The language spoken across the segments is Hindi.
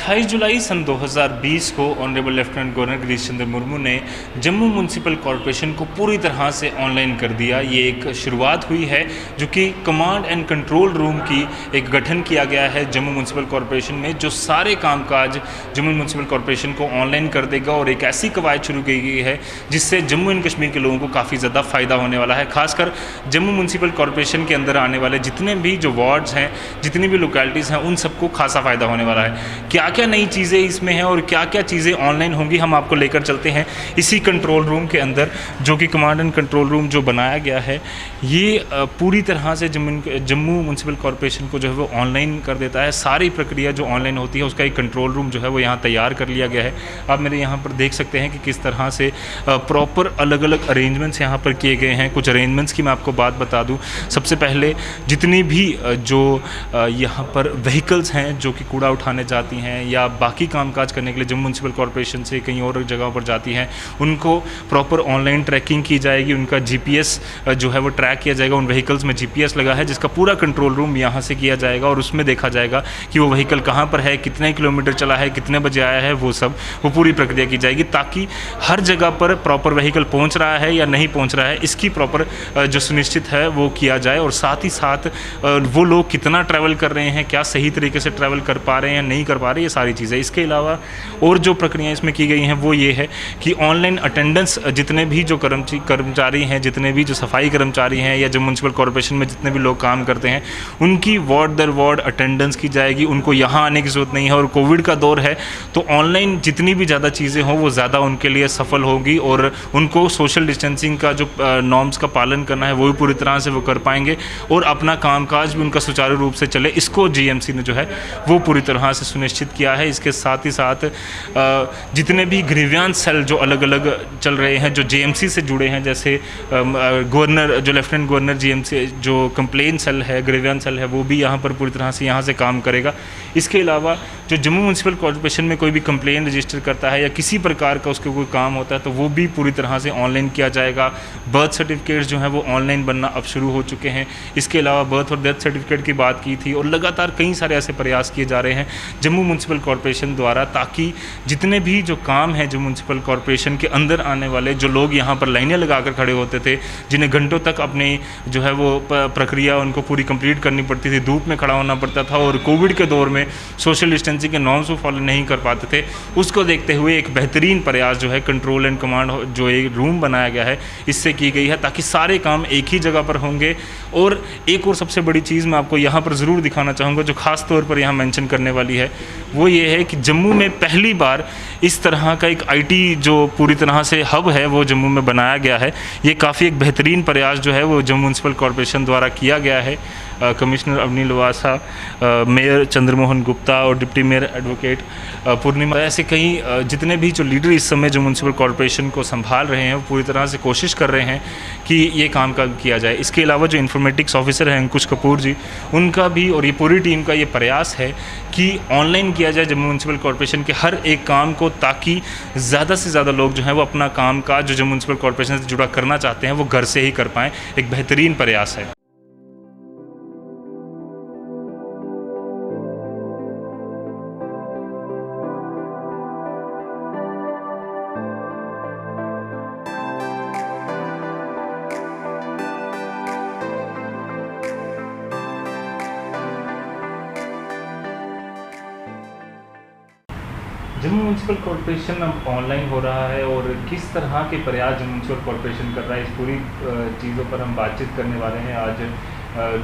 28 जुलाई सन 2020 को honourable lieutenant governor Girish Chandra Murmu ने जम्मू म्यूनसिपल कॉरपोरेशन को पूरी तरह से ऑनलाइन कर दिया। ये एक शुरुआत हुई है जो कि कमांड एंड कंट्रोल रूम की एक गठन किया गया है जम्मू म्यूनसिपल कॉरपोरेशन में, जो सारे कामकाज जम्मू म्यूनसिपल कॉरपोरेशन को ऑनलाइन कर देगा और एक ऐसी कवायद शुरू की गई है जिससे जम्मू एंड कश्मीर के लोगों को काफ़ी ज़्यादा फ़ायदा होने वाला है। खासकर जम्मू म्यूनसिपल कॉरपोरेशन के अंदर आने वाले जितने भी जो वार्ड्स हैं, जितनी भी लोकेलिटीज़ हैं, उन सबको खासा फ़ायदा होने वाला है। क्या क्या नई चीज़ें इसमें हैं और क्या क्या चीज़ें ऑनलाइन होंगी, हम आपको लेकर चलते हैं इसी कंट्रोल रूम के अंदर, जो कि कमांड एंड कंट्रोल रूम जो बनाया गया है ये पूरी तरह से जम्मू म्यूनसिपल कॉरपोरेशन को जो है वो ऑनलाइन कर देता है। सारी प्रक्रिया जो ऑनलाइन होती है उसका एक कंट्रोल रूम जो है वो यहाँ तैयार कर लिया गया है। आप मेरे यहाँ पर देख सकते हैं कि किस तरह से प्रॉपर अलग अलग अरेंजमेंट्स यहाँ पर किए गए हैं। कुछ अरेंजमेंट्स की मैं आपको बात बता दूँ। सबसे पहले जितनी भी जो यहाँ पर व्हीकल्स हैं जो कि कूड़ा उठाने जाती हैं या बाकी कामकाज करने के लिए जम्मू म्यूनसिपल कॉरपोरेशन से कहीं और जगहों पर जाती हैं, उनको प्रॉपर ऑनलाइन ट्रैकिंग की जाएगी। उनका जीपीएस जो है वो ट्रैक किया जाएगा। उन व्हीकल्स में जीपीएस लगा है जिसका पूरा कंट्रोल रूम यहाँ से किया जाएगा और उसमें देखा जाएगा कि वो व्हीकल कहाँ पर है, कितने किलोमीटर चला है, कितने बजे आया है, वो पूरी प्रक्रिया की जाएगी ताकि हर जगह पर प्रॉपर व्हीकल पहुँच रहा है या नहीं पहुँच रहा है इसकी प्रॉपर जो सुनिश्चित है वो किया जाए। और साथ ही साथ वो लोग कितना ट्रैवल कर रहे हैं, क्या सही तरीके से ट्रैवल कर पा रहे हैं या नहीं कर पा रहे, ये सारी चीज़ें। इसके अलावा और जो प्रक्रियाएं इसमें की गई हैं वो ये है कि ऑनलाइन अटेंडेंस, जितने भी जो कर्मचारी हैं, जितने भी जो सफाई कर्मचारी हैं या जो म्यूनसिपल कॉरपोरेशन में जितने भी लोग काम करते हैं, उनकी वार्ड दर वार्ड अटेंडेंस की जाएगी। उनको यहाँ आने की ज़रूरत नहीं है और कोविड का दौर है तो ऑनलाइन जितनी भी ज़्यादा चीज़ें हों वो ज़्यादा उनके लिए सफल होगी और उनको सोशल डिस्टेंसिंग का जो नॉर्म्स का पालन करना है वो भी पूरी तरह से वो कर पाएंगे और अपना कामकाज भी उनका सुचारू रूप से चले। इसको जीएमसी ने जो है वो पूरी तरह से सुनिश्चित किया है। इसके साथ ही साथ जितने भी ग्रीवियांस सेल जो अलग अलग चल रहे हैं, जो जेएमसी से जुड़े हैं, जैसे गवर्नर जो लेफ्टिनेंट गवर्नर जीएमसी जो कंप्लेन सेल है, ग्रीवियांस सेल है, वो भी यहाँ पर पूरी तरह से यहाँ से काम करेगा। इसके अलावा जो जम्मू म्यूनसिपल कॉरपोरेशन में कोई भी कंप्लेन रजिस्टर करता है या किसी प्रकार का उसके कोई काम होता है तो वो भी पूरी तरह से ऑनलाइन किया जाएगा। बर्थ सर्टिफिकेट्स जो हैं वो ऑनलाइन बनना अब शुरू हो चुके हैं। इसके अलावा बर्थ और डेथ सर्टिफिकेट की बात की थी और लगातार कई सारे ऐसे प्रयास किए जा रहे हैं जम्मू म्यूनसिपल कॉरपोरेशन द्वारा ताकि जितने भी जो काम है जम्मू म्यूनसिपल कॉरपोरेशन के अंदर आने वाले जो लोग यहाँ पर लाइनें लगाकर खड़े होते थे, जिन्हें घंटों तक अपनी जो है वो प्रक्रिया उनको पूरी कंप्लीट करनी पड़ती थी, धूप में खड़ा होना पड़ता था और कोविड के दौर में सोशल डिस्टेंसिंग के नॉर्म्स को फॉलो नहीं कर पाते थे, उसको देखते हुए एक बेहतरीन प्रयास जो है कंट्रोल एंड कमांड जो एक रूम बनाया गया है इससे की गई है ताकि सारे काम एक ही जगह पर होंगे। और एक और सबसे बड़ी चीज़ मैं आपको यहाँ पर ज़रूर दिखाना चाहूँगा जो ख़ास तौर पर यहाँ मेंशन करने वाली है वो ये है कि जम्मू में पहली बार इस तरह का एक आईटी जो पूरी तरह से हब है वो जम्मू में बनाया गया है। ये काफ़ी एक बेहतरीन प्रयास जो है वो जम्मू म्यूनसिपल कॉरपोरेशन द्वारा किया गया है। कमिश्नर अवनी लवासा, मेयर चंद्रमोहन गुप्ता और डिप्टी मेयर एडवोकेट पूर्णिमा, ऐसे कई जितने भी जो लीडर इस समय जो म्यूनसिपल कॉरपोरेशन को संभाल रहे हैं वो पूरी तरह से कोशिश कर रहे हैं कि ये काम का किया जाए। इसके अलावा जो इन्फॉर्मेटिक्स ऑफिसर हैं अंकुश कपूर जी, उनका भी और ये पूरी टीम का ये प्रयास है कि ऑनलाइन किया जाए जम्मू म्यूनसिपल कॉरपोरेशन के हर एक काम को ताकि ज़्यादा से ज़्यादा लोग जो हैं वो अपना काम काज जो जम्मू म्यूनसिपल कॉरपोरेशन से जुड़ा करना चाहते हैं वो घर से ही कर पाएँ। एक बेहतरीन प्रयास है। जम्मू म्यूनसिपल कॉरपोरेशन अब ऑनलाइन हो रहा है और किस तरह के प्रयास जम्मू म्यूनसिपल कॉरपोरेशन कर रहा है, इस पूरी चीज़ों पर हम बातचीत करने वाले हैं आज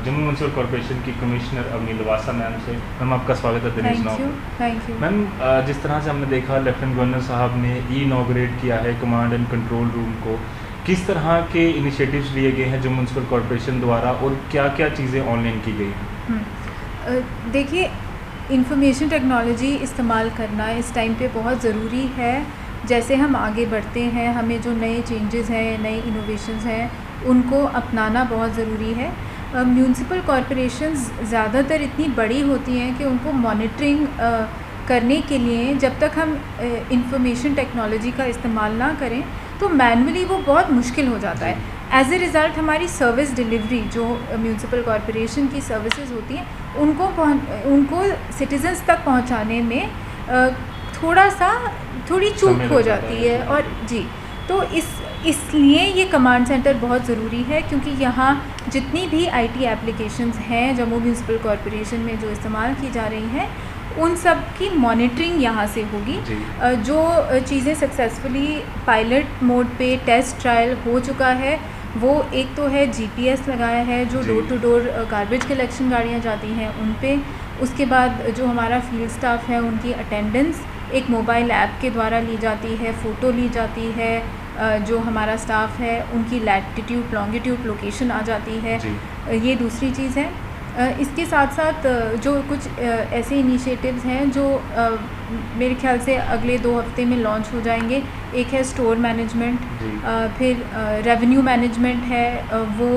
जम्मू म्यूनसिपल कॉरपोरेशन की कमिश्नर अवनी लवासा मैम से। मैम आपका स्वागत है दिनेश नाव। थैंक यू मैम, जिस तरह से हमने देखा लेफ्टिनेंट गवर्नर साहब ने इनॉग्रेट किया है कमांड एंड कंट्रोल रूम को, किस तरह के इनिशिएटिव्स लिए गए हैं जम्मू म्यूनसिपल कॉरपोरेशन द्वारा और क्या क्या चीज़ें ऑनलाइन की गई हैं? देखिए, इंफॉर्मेशन टेक्नोलॉजी इस्तेमाल करना इस टाइम पे बहुत ज़रूरी है। जैसे हम आगे बढ़ते हैं, हमें जो नए चेंजेस हैं, नए इनोवेशंस हैं, उनको अपनाना बहुत ज़रूरी है। म्यूनसिपल कॉरपोरेशंस ज़्यादातर इतनी बड़ी होती हैं कि उनको मॉनिटरिंग करने के लिए जब तक हम इंफॉर्मेशन टेक्नोलॉजी का इस्तेमाल ना करें तो मैनुअली वो बहुत मुश्किल हो जाता है। एज ए रिज़ल्ट हमारी सर्विस डिलीवरी जो म्यूनसिपल कॉरपोरेशन की सर्विसेज होती हैं उनको सिटीजन्स तक पहुंचाने में थोड़ी चूक समय हो लग जाता जाती है। है। और जी, तो इसलिए ये कमांड सेंटर बहुत ज़रूरी है, क्योंकि यहाँ जितनी भी आईटी एप्लीकेशंस हैं जम्मू म्यूनसिपल कॉरपोरेशन में जो इस्तेमाल की जा रही हैं, उन सब की मॉनिटरिंग यहाँ से होगी। जी। जो चीज़ें सक्सेसफुली पायलट मोड पे टेस्ट ट्रायल हो चुका है, वो एक तो है जीपीएस लगाया है जो ji. Door to door garbage collection गाड़ियाँ जाती हैं उन पे। उसके बाद जो हमारा फील्ड स्टाफ है उनकी अटेंडेंस एक मोबाइल ऐप के द्वारा ली जाती है, फ़ोटो ली जाती है, जो हमारा स्टाफ है उनकी लैटिट्यूड लॉन्गिट्यूड लोकेशन आ जाती है। जी। ये दूसरी चीज़ है। इसके साथ साथ जो कुछ ऐसे इनिशिएटिव्स हैं जो मेरे ख्याल से अगले 2 हफ्ते में लॉन्च हो जाएंगे। एक है स्टोर मैनेजमेंट, जी। फिर रेवेन्यू मैनेजमेंट है, वो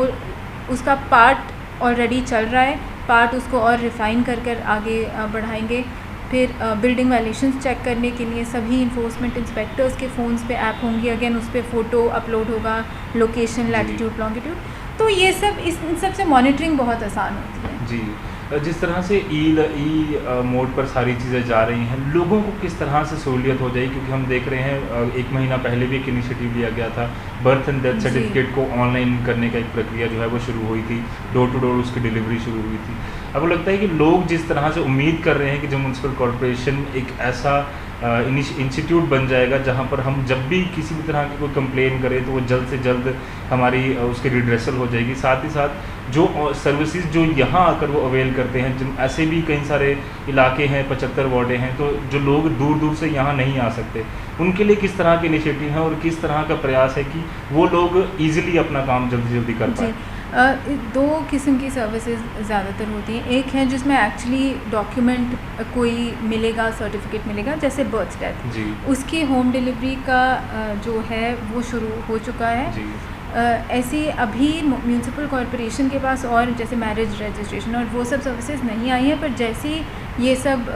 उसका पार्ट ऑलरेडी चल रहा है, पार्ट उसको और रिफ़ाइन कर आगे बढ़ाएंगे। फिर बिल्डिंग वायलेशंस चेक करने के लिए सभी इन्फोर्समेंट इंस्पेक्टर्स के फ़ोन्स पे ऐप होंगी, अगेन उस पर फ़ोटो अपलोड होगा, लोकेशन, लैटिट्यूड, लॉन्गिट्यूड। तो ये सब इन सब से मॉनिटरिंग बहुत आसान होती है। जी। जिस तरह से ई मोड पर सारी चीज़ें जा रही हैं, लोगों को किस तरह से सहूलियत हो जाएगी? क्योंकि हम देख रहे हैं 1 महीना पहले भी एक इनिशिएटिव लिया गया था, बर्थ एंड डेथ जी। सर्टिफिकेट को ऑनलाइन करने का एक प्रक्रिया जो है वो शुरू हुई थी, डोर टू डोर उसकी डिलीवरी शुरू हुई थी। आपको लगता है कि लोग जिस तरह से उम्मीद कर रहे हैं कि जब म्यूनसिपल कॉरपोरेशन एक ऐसा इंस्टीट्यूट बन जाएगा जहाँ पर हम जब भी किसी भी तरह की कोई कंप्लेन करें तो वो जल्द से जल्द हमारी उसकी रिड्रेसल हो जाएगी, साथ ही साथ जो सर्विसेज जो यहाँ आकर वो अवेल करते हैं, जिन ऐसे भी कई सारे इलाके हैं, 75 वार्डें हैं, तो जो लोग दूर दूर से यहाँ नहीं आ सकते, उनके लिए किस तरह के इनिशिएटिव हैं और किस तरह का प्रयास है कि वो लोग ईजिली अपना काम जल्दी जल्दी कर पाएँ? 2 किस्म की सर्विसेज ज़्यादातर होती हैं। एक है जिसमें एक्चुअली डॉक्यूमेंट कोई मिलेगा, सर्टिफिकेट मिलेगा, जैसे बर्थ डेथ, जी। उसकी होम डिलीवरी का जो है वो शुरू हो चुका है। जी। ऐसे अभी म्यूनसिपल कॉरपोरेशन के पास और जैसे मैरिज रजिस्ट्रेशन और वो सब सर्विसेज नहीं आई हैं, पर जैसे ये सब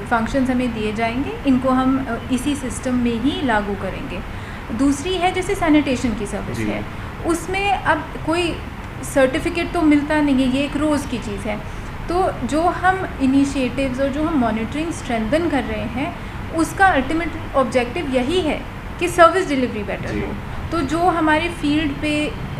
फंक्शंस हमें दिए जाएंगे, इनको हम इसी सिस्टम में ही लागू करेंगे। दूसरी है जैसे सैनिटेशन की सर्विस जी। है, उसमें अब कोई सर्टिफिकेट तो मिलता नहीं है, ये एक रोज़ की चीज़ है। तो जो हम इनिशिएटिव्स और जो हम मॉनिटरिंग स्ट्रेंथन कर रहे हैं, उसका अल्टीमेट ऑब्जेक्टिव यही है कि सर्विस डिलीवरी बेटर जी। हो। तो जो हमारे फील्ड पे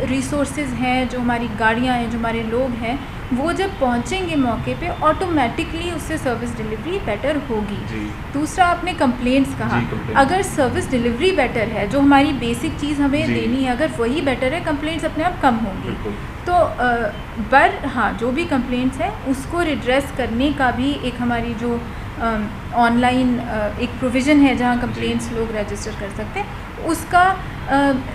रिसोर्सेज हैं, जो हमारी गाड़ियाँ हैं, जो हमारे लोग हैं, वो जब पहुँचेंगे मौके पे, ऑटोमेटिकली उससे सर्विस डिलीवरी बेटर होगी। जी। दूसरा, आपने कंप्लेंट्स कहा, जी, complaints। अगर सर्विस डिलीवरी बेटर है, जो हमारी बेसिक चीज़ हमें जी। देनी है, अगर वही बेटर है, कंप्लेंट्स अपने आप कम होंगी। बिल्कुल। तो पर हाँ, जो भी कंप्लेंट्स हैं उसको रिड्रेस करने का भी एक हमारी जो ऑनलाइन एक प्रोविज़न है जहाँ कंप्लेंट्स लोग रजिस्टर कर सकते हैं, उसका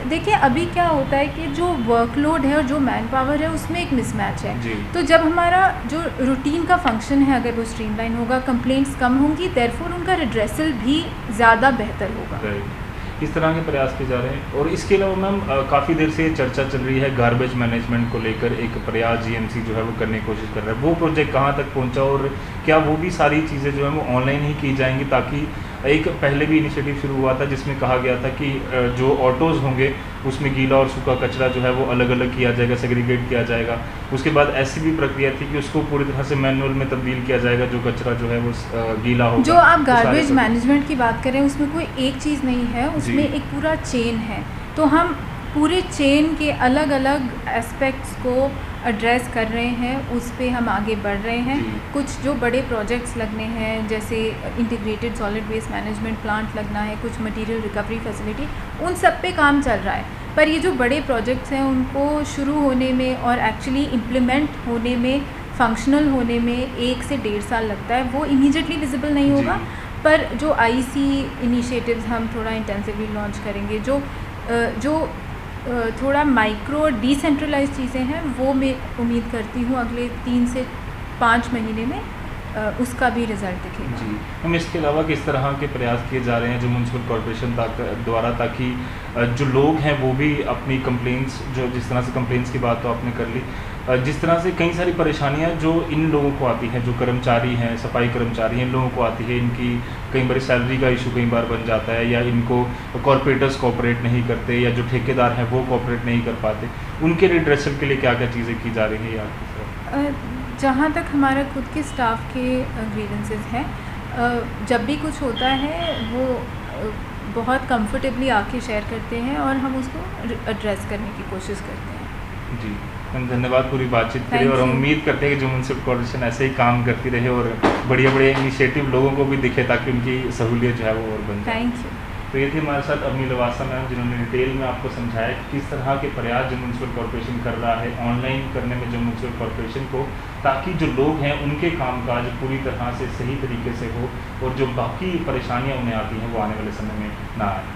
देखिए अभी क्या होता है कि जो वर्कलोड है और जो मैन पावर है उसमें एक मिसमैच है। जी। तो जब हमारा जो रूटीन का फंक्शन है अगर वो स्ट्रीमलाइन होगा, कंप्लेंट्स कम होंगी, देयरफॉर उनका रिड्रेसल भी ज़्यादा बेहतर होगा। राइट। इस तरह के प्रयास किए जा रहे हैं। और इसके अलावा मैम काफ़ी देर से चर्चा चल रही है गार्बेज मैनेजमेंट को लेकर, एक प्रयास जीएमसी जो है वो करने की कोशिश कर रहा है। वो प्रोजेक्ट कहाँ तक पहुँचा और क्या वो भी सारी चीज़ें जो है वो ऑनलाइन ही की जाएंगी, ताकि एक पहले भी इनिशिएटिव शुरू हुआ था जिसमें कहा गया था कि जो ऑटोज़ होंगे उसमें गीला और सूखा कचरा जो है वो अलग अलग किया जाएगा, सेग्रीगेट किया जाएगा। उसके बाद ऐसी भी प्रक्रिया थी कि उसको पूरी तरह से मैनुअल में तब्दील किया जाएगा, जो कचरा जो है वो गीला होगा। जो आप वो सारे गार्बेज सब- मैनेजमेंट की बात करें, उसमें कोई एक चीज़ नहीं है, उसमें जी। एक पूरा चेन है। तो हम पूरे चेन के अलग अलग एस्पेक्ट्स को एड्रेस कर रहे हैं, उस पे हम आगे बढ़ रहे हैं। जी। कुछ जो बड़े प्रोजेक्ट्स लगने हैं, जैसे integrated solid waste management plant लगना है, कुछ मटेरियल रिकवरी फैसिलिटी, उन सब पे काम चल रहा है। पर ये जो बड़े प्रोजेक्ट्स हैं उनको शुरू होने में और एक्चुअली इम्प्लीमेंट होने में, फंक्शनल होने में 1 से 1.5 साल लगता है। वो इमीडिएटली विजिबल नहीं होगा, पर जो आईसी इनिशिएटिव्स हम थोड़ा इंटेंसिवली लॉन्च करेंगे, जो थोड़ा माइक्रो डिसेंट्रलाइज चीज़ें हैं, वो मैं उम्मीद करती हूँ अगले 3 से 5 महीने में उसका भी रिजल्ट दिखेगा। जी। हम इसके अलावा किस तरह के प्रयास किए जा रहे हैं जो म्यूनसिपल कॉरपोरेशन द्वारा, ताकि जो लोग हैं वो भी अपनी कंप्लेंट्स, जो जिस तरह से कंप्लेंट्स की बात तो आपने कर ली, जिस तरह से कई सारी परेशानियां जो इन लोगों को आती हैं, जो कर्मचारी हैं, सफाई कर्मचारी हैं, इन लोगों को आती है, इनकी कई बार सैलरी का इशू कई बार बन जाता है, या इनको कॉरपोरेटर्स कोऑपरेट नहीं करते, या जो ठेकेदार हैं वो कोऑपरेट नहीं कर पाते, उनके रिड्रेसल के लिए क्या क्या चीज़ें की जा रही है आपकी तरफ? जहाँ तक हमारा खुद के स्टाफ के ग्रीवेंसेस हैं, जब भी कुछ होता है वो बहुत कंफर्टेबली आके शेयर करते हैं और हम उसको एड्रेस करने की कोशिश करते हैं। जी मैम, धन्यवाद पूरी बातचीत के लिए, Thank और हम you. उम्मीद करते हैं कि जो म्यूनसिपल कॉर्पोरेशन ऐसे ही काम करती रहे और बढ़िया बढ़िया इनिशिएटिव लोगों को भी दिखे ताकि उनकी सहूलियत जो है वो और बन जाए। Thank you. तो ये थी हमारे साथ अवनी लवासा मैम, जिन्होंने डिटेल में आपको समझाया कि किस तरह के प्रयास जो म्यूनसिपल कॉर्पोरेशन कर रहा है ऑनलाइन करने में जो म्यूनसिपल कॉर्पोरेशन को, ताकि जो लोग हैं उनके कामकाज पूरी तरह से सही तरीके से हो और जो बाकी परेशानियां उन्हें आती हैं वो आने वाले समय में ना आए।